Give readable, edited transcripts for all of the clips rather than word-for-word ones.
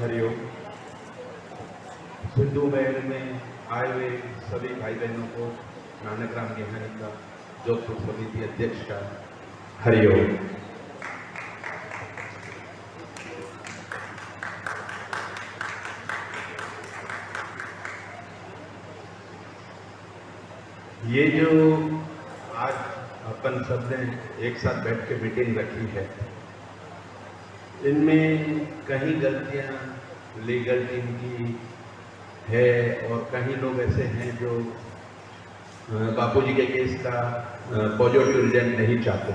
हरिओम। सिंधु महल में आए हुए सभी भाई बहनों को नानक राम गेहानी का जोधपुर समिति अध्यक्ष का हरिओम। ये जो आज अपन सब ने एक साथ बैठ के मीटिंग रखी है, इनमें कहीं गलतियां लीगल टीम की है और कहीं लोग ऐसे हैं जो बापूजी के केस का पॉजिटिव रिजल्ट नहीं चाहते।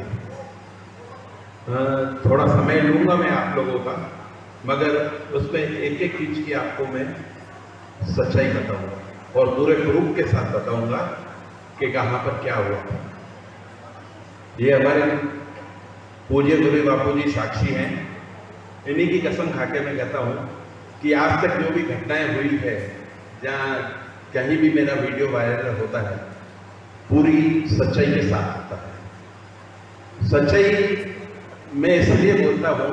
थोड़ा समय लूंगा मैं आप लोगों का, मगर उसमें एक एक चीज की आपको मैं सच्चाई बताऊंगा और पूरे प्रूफ के साथ बताऊंगा कि कहाँ पर क्या हुआ। ये हमारे पूज्य गुरु बापूजी साक्षी हैं। इन्हीं की कसम खाके मैं कहता हूँ कि आज तक जो भी घटनाएं हुई है, जहाँ कहीं भी मेरा वीडियो वायरल होता है, पूरी सच्चाई के साथ होता है। सच्चाई मैं इसलिए बोलता हूँ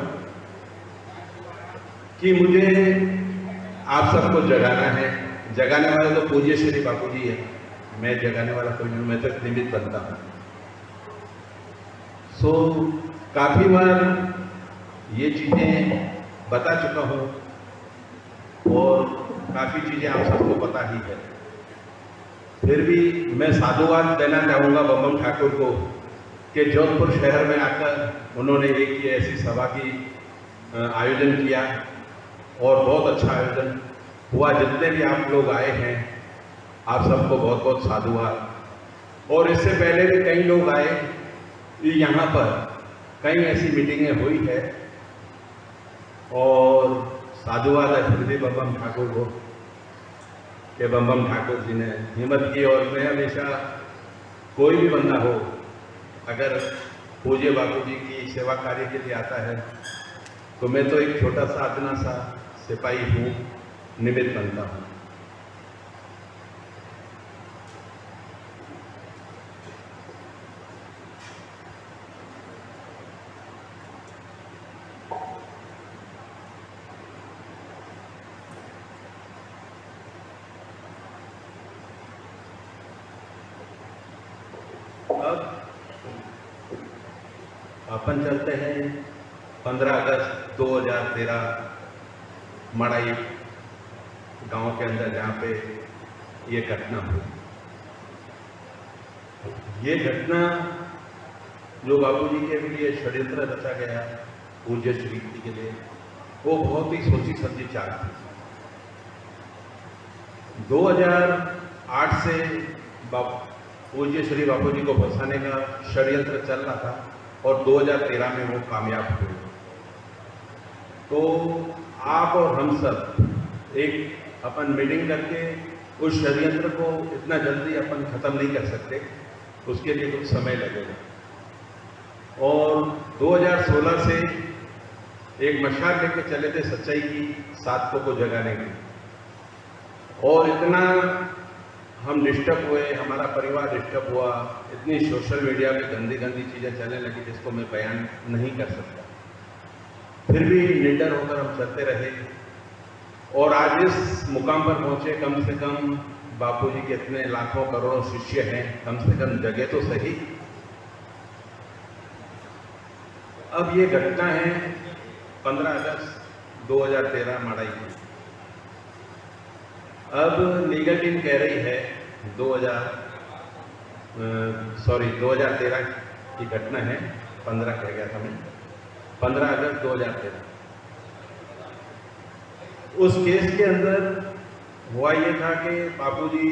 कि मुझे आप सबको जगाना है। जगाने वाला तो पूज्य श्री बापूजी है, मैं जगाने वाला कोई नहीं, मैं तो निमित्त बनता हूँ। काफी बार ये चीजें बता चुका हूँ और काफी चीजें आप सबको पता ही है। फिर भी मैं साधुवाद देना चाहूंगा बम ठाकुर को कि जोधपुर शहर में आकर उन्होंने एक ऐसी सभा की आयोजन किया और बहुत अच्छा आयोजन हुआ। जितने भी आप लोग आए हैं, आप सबको बहुत बहुत साधुवाद। और इससे पहले भी कई लोग आए, यहाँ पर कई ऐसी मीटिंगें हुई है और साधुवाद है फिर भी बम ठाकुर को कि बम ठाकुर जी ने हिम्मत की। और मैं हमेशा कोई भी बंदा हो, अगर पूज्य बापू जी की सेवा कार्य के लिए आता है तो मैं तो एक छोटा सा अपना सा सिपाही हूँ, निमित्त बनता हूँ। अब अपन चलते हैं 15 अगस्त 2013 मड़ाई गांव के अंदर, जहाँ पे ये घटना हुई। ये घटना जो बापूजी के लिए षड्यंत्र रचा गया पूज्य श्री जी के लिए, वो बहुत ही सोची समझी चाल थी। 2008 से पूज्य श्री बापूजी को फंसाने का षड्यंत्र चल रहा था और 2013 में वो कामयाब हुए। तो आप और हम सब एक अपन मीटिंग करके उस षड्यंत्र को इतना जल्दी अपन खत्म नहीं कर सकते, उसके लिए कुछ समय लगेगा। और 2016 से एक मशाल लेके चले थे सच्चाई की, साधकों को जगाने की। और इतना हम डिस्टर्ब हुए, हमारा परिवार डिस्टर्ब हुआ, इतनी सोशल मीडिया पे गंदी गंदी चीज़ें चलने लगी जिसको मैं बयान नहीं कर सकता। फिर भी निडर होकर हम चलते रहे और आज इस मुकाम पर पहुंचे। कम से कम बापूजी के इतने लाखों करोड़ों शिष्य हैं, कम से कम जगह तो सही। अब ये घटना है 15 अगस्त 2013 मड़ाई की। अब लीगल टीम कह रही है 2013 की घटना है, 15 कह गया था मैं, 15 अगस्त 2013। उस केस के अंदर हुआ ये था कि बापूजी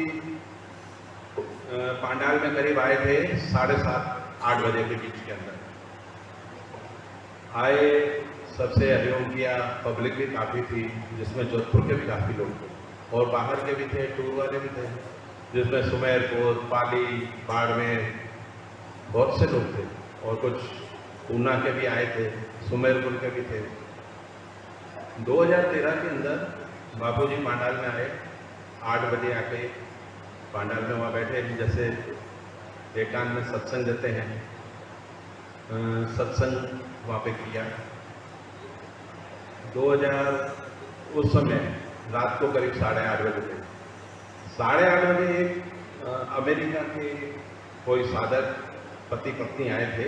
पांडाल में करीब आए थे 7:30-8 बजे के बीच के अंदर आए। सबसे हरिओम किया, पब्लिक भी काफ़ी थी, जिसमें जोधपुर के भी काफ़ी लोग थे और बाहर के भी थे, टूर वाले भी थे, जिसमें सुमेरपुर, पाली, बाड़मेर बहुत से लोग थे और कुछ ऊना के भी आए थे, सुमेरपुर के भी थे। 2013 के अंदर बापूजी पांडाल में आए, 8 बजे आके पांडाल में वहाँ बैठे, जैसे एकांत में सत्संग देते हैं, सत्संग वहाँ पे किया। 2000 उस समय रात को करीब 8:30 बजे थे। 8:30 बजे एक अमेरिका के कोई साधक पति पत्नी आए थे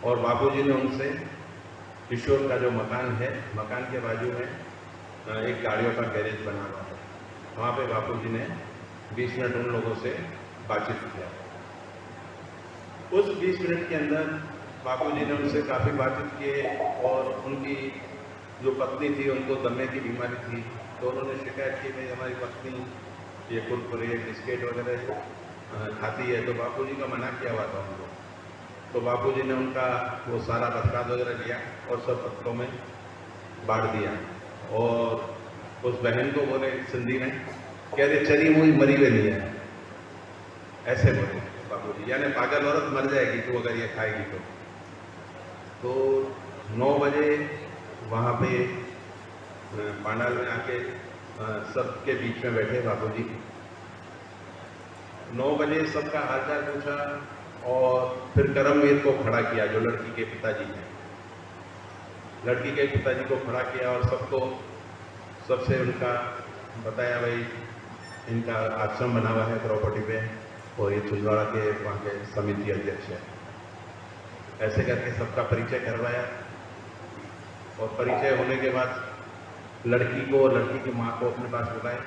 और बापूजी ने उनसे किशोर का जो मकान है, मकान के बाजू में एक गाड़ियों का गैरेज बना हुआ है, वहाँ पे बापूजी ने 20 मिनट उन लोगों से बातचीत किया। उस 20 मिनट के अंदर बापूजी ने उनसे काफ़ी बातचीत किए और उनकी जो पत्नी थी उनको दमे की बीमारी थी, तो उन्होंने शिकायत की भाई हमारी पत्नी ये कुरकुरे बिस्किट वगैरह खाती है, तो बापूजी का मना किया हुआ था उनको। तो बापूजी ने उनका वो सारा बरसात वगैरह लिया और सब पत्रों में बांट दिया और उस बहन को बोले सिंधी में, कह रहे चरी मुई मरी हुई नहीं है, ऐसे बोले बापूजी, यानी पागल औरत मर जाएगी तो अगर ये खाएगी तो 9 बजे वहाँ पे पांडाल में आके सबके बीच में बैठे बापूजी। 9 बजे सबका हालचाल पूछा और फिर करमवीर को खड़ा किया जो लड़की के पिताजी हैं। लड़की के पिताजी को खड़ा किया और सबसे उनका बताया भाई इनका आश्रम बना हुआ है प्रॉपर्टी पे और ये छिंदवाड़ा के वहाँ के समिति अध्यक्ष है। ऐसे करके सबका परिचय करवाया और परिचय होने के बाद लड़की को और लड़की की माँ को अपने पास बुलाए,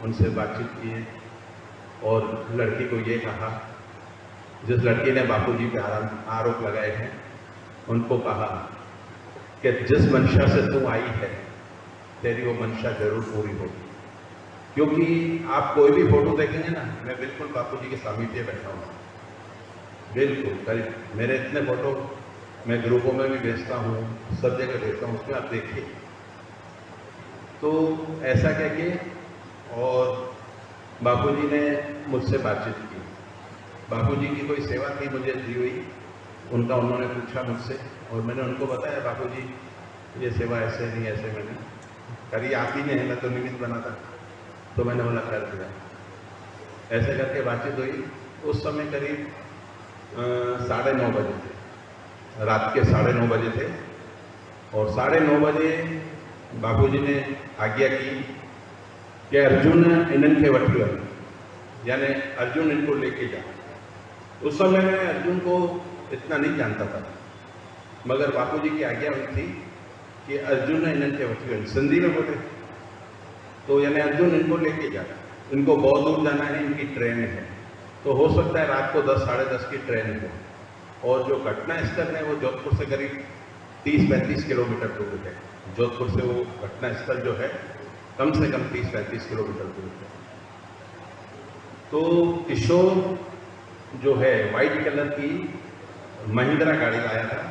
उनसे बातचीत की और लड़की को ये कहा, जिस लड़की ने बापूजी पे आरोप लगाए हैं उनको कहा कि जिस मंशा से तू आई है तेरी वो मंशा जरूर पूरी होगी। क्योंकि आप कोई भी फोटो देखेंगे ना, मैं बिल्कुल बापूजी के सामीप्य बैठा हूँ, बिल्कुल करीब। मेरे इतने फोटो मैं ग्रुपों में भी भेजता हूँ, सब जगह भेजता हूँ, उसमें आप देखिए। तो ऐसा कह के और बापूजी ने मुझसे बातचीत की। बापूजी की कोई सेवा थी मुझे दी हुई, उनका उन्होंने पूछा मुझसे और मैंने उनको बताया बापूजी ये सेवा ऐसे नहीं ऐसे मैंने करी, आप ही ने है, मैं तो निमित्त बना था, तो मैंने बोला कर दिया। ऐसे करके बातचीत हुई। उस समय करीब 9:30 बजे थे, रात के 9:30 बजे थे और 9:30 बजे बापूजी ने आज्ञा की कि अर्जुन इनन के वठी, यानी अर्जुन इनको लेके जा। उस समय मैं अर्जुन को इतना नहीं जानता था, मगर बापूजी की आज्ञा हुई थी कि अर्जुन इनन के वठी, सिंधी में बोले तो यानी अर्जुन इनको लेके जा, इनको बहुत दूर जाना है, इनकी ट्रेन है, तो हो सकता है रात को 10 साढ़े 10 की ट्रेन हो। और जो घटना स्थल है वो जोधपुर से करीब 30-35 किलोमीटर दूर है। जोधपुर से वो घटना स्थल जो है कम से कम 30-35 किलोमीटर दूर है। तो किशोर जो है वाइट कलर की महिंद्रा गाड़ी लाया था,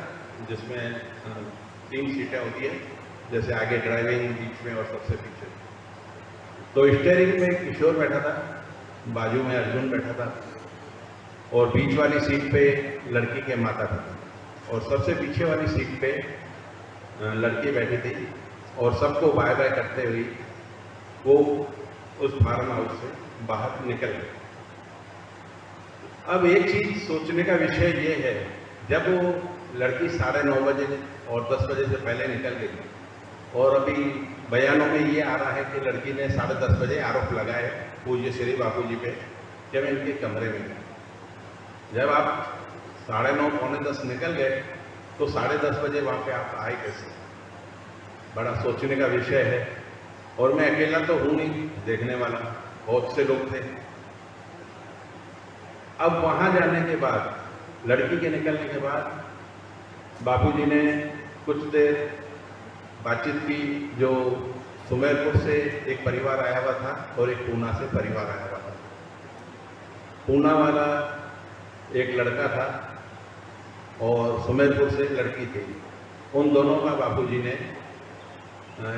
जिसमें 3 सीटें होती है, जैसे आगे ड्राइविंग, बीच में और सबसे पीछे। तो स्टीयरिंग में किशोर बैठा था, बाजू में अर्जुन बैठा था और बीच वाली सीट पे लड़की के माता पिता और सबसे पीछे वाली सीट पे लड़की बैठी थी और सबको बाय बाय करते हुए वो उस फार्म हाउस से बाहर निकल गए। अब एक चीज सोचने का विषय ये है, जब वो लड़की 9:30 बजे और 10 बजे से पहले निकल गई और अभी बयानों में ये आ रहा है कि लड़की ने 10:30 बजे आरोप लगाए पूज्य श्री बापूजी पे जब इनके कमरे में गए। जब आप 9:30 पौने 10 निकल गए तो 10:30 बजे वहाँ पे आप आए कैसे? बड़ा सोचने का विषय है। और मैं अकेला तो हूँ नहीं देखने वाला, बहुत से लोग थे। अब वहाँ जाने के बाद, लड़की के निकलने के बाद बापूजी ने कुछ देर बातचीत की। जो सुमेरपुर से एक परिवार आया हुआ था और एक पूना से परिवार आया हुआ था। पूना वाला एक लड़का था और सुमेरपुर से एक लड़की थी। उन दोनों का बापूजी ने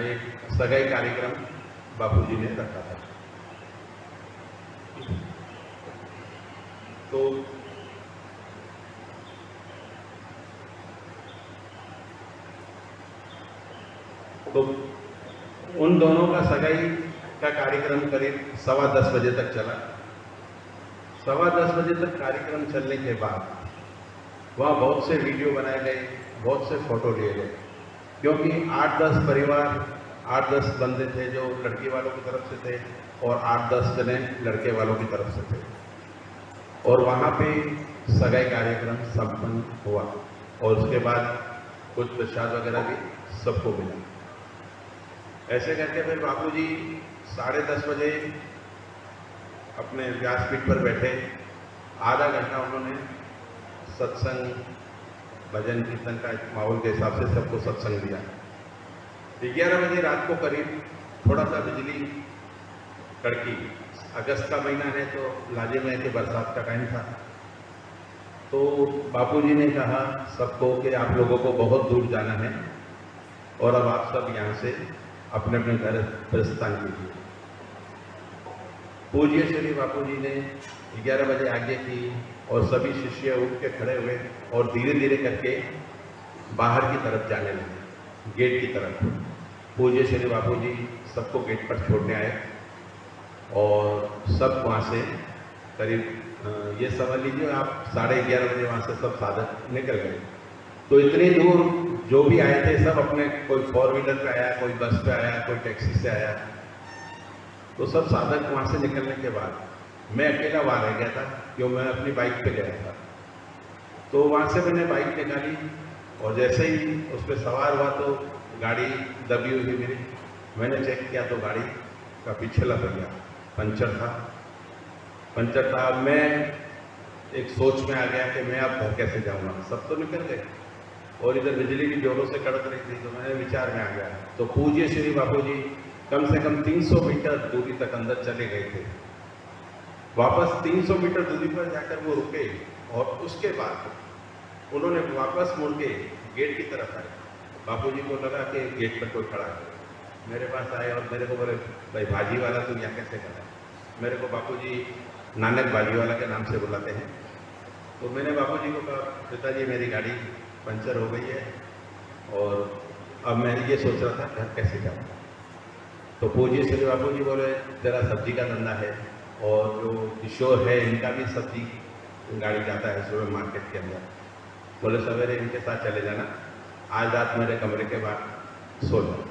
एक सगाई कार्यक्रम बापूजी ने रखा था। तो उन दोनों का सगाई का कार्यक्रम करीब 10:15 बजे तक चला। 10:15 बजे तक कार्यक्रम चलने के बाद वहाँ बहुत से वीडियो बनाए गए, बहुत से फोटो लिए गए, क्योंकि 8-10 परिवार 8-10 बंदे थे जो लड़की वालों की तरफ से थे और 8-10 जने लड़के वालों की तरफ से थे। और वहाँ पे सगाई कार्यक्रम संपन्न हुआ और उसके बाद कुछ प्रसाद वगैरह भी सबको मिला। ऐसे करके फिर बापूजी 10:30 बजे अपने व्यासपीठ पर बैठे, आधा घंटा उन्होंने सत्संग, भजन कीर्तन का माहौल के हिसाब से सबको सत्संग दिया। 11 बजे रात को करीब थोड़ा सा बिजली कड़की। अगस्त का महीना है तो लाजिम है कि बरसात का टाइम था। तो बापूजी ने कहा सबको कि आप लोगों को बहुत दूर जाना है और अब आप सब यहाँ से अपने अपने घर प्रस्थान कीजिए। पूज्य श्री बापूजी ने 11 बजे आज्ञा की और सभी शिष्य उठ के खड़े हुए और धीरे धीरे करके बाहर की तरफ जाने लगे, गेट की तरफ। पूज्य श्री बापूजी सबको गेट पर छोड़ने आए और सब वहाँ से करीब ये समझ लीजिए आप 11:30 बजे वहाँ से सब साधक निकल गए। तो इतनी दूर जो भी आए थे सब अपने, कोई 4 व्हीलर पे आया, कोई बस पे आया, कोई टैक्सी से आया। तो सब साधक वहाँ से निकलने के बाद मैं अकेला वहाँ रह गया था क्योंकि मैं अपनी बाइक पे गया था। तो वहाँ से मैंने बाइक निकाली और जैसे ही उस पर सवार हुआ तो गाड़ी दबी हुई मेरी। मैंने चेक किया तो गाड़ी का पिछला पहिया पंचर था। मैं एक सोच में आ गया कि मैं अब घर कैसे जाऊँगा, सब तो निकल गए और इधर बिजली भी जोरों से कड़क रही थी। तो मैंने विचार में आ गया। तो पूज्य श्री बापूजी कम से कम 300 मीटर दूरी तक अंदर चले गए थे। वापस 300 मीटर दूरी पर जाकर वो रुके और उसके बाद उन्होंने वापस मुड़ के गेट की तरफ आए। बापूजी को लगा कि गेट पर कोई खड़ा है, मेरे पास आए और मेरे को बोले, भाई भाजी वाला तुम यहाँ कैसे खड़ा है? मेरे को बापूजी नानक भाजी वाला के नाम से बुलाते हैं। तो मैंने बापूजी को कहा, पिताजी मेरी गाड़ी पंचर हो गई है और अब मैं ये सोच रहा था घर कैसे जाऊँ। तो पूज्य श्री बापूजी बोले, तेरा सब्जी का धंधा है और जो किशोर है इनका भी सब्जी गाड़ी जाता है सुबह मार्केट के अंदर। बोले सवेरे इनके साथ चले जाना, आज रात मेरे कमरे के बाहर सो जाओ।